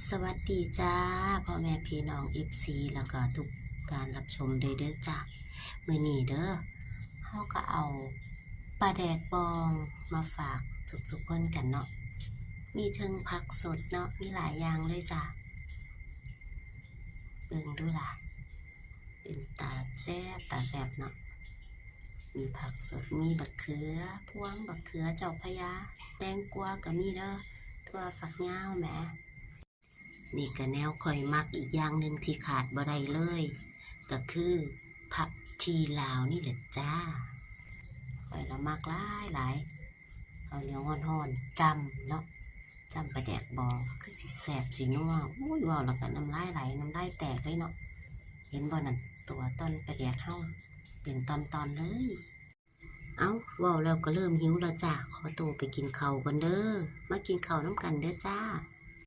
สวัสดีจ้าพ่อแม่พี่น้องFCแล้วก็ทุกการรับชมเด้อจ้ามื้อนี้เด้อเฮาก็เอาปลาแดกบองมาฝากทุกคนกันเนาะมีถึงผักสดเนาะมีหลายอย่างเลยจ้าเบิ่งดูล่ะเป็นตาแซ่บเนาะมีผักสดมีบักเขือพวงบักเขือเจ้าพระยาแตงกวาก็มีเด้อถั่วฝักยาวแหมนี่ก็แนวข่อยมักอีกอย่างหนึ่งที่ขาดบ่ได้เลยก็คือผักชีลาวนี่แหละจ้าข่อยละมักหลายข้าวเหนียวฮ้อนๆจำเนาะจำปลาแดกบองคือสิแซ่บสินัวอุ้ยว้าวแล้วก็น้ำลายไหลน้ำลายแตกเลยเนาะเห็นบ่นั่นตัวต้นปลาแดกเฮาเป็นตอนเลยเอ้าว้าวแล้วก็เริ่มหิวแล้วจ้าขอตัวไปกินข้าวก่อนเด้อมากินข้าวน้ำกันเด้อจ้า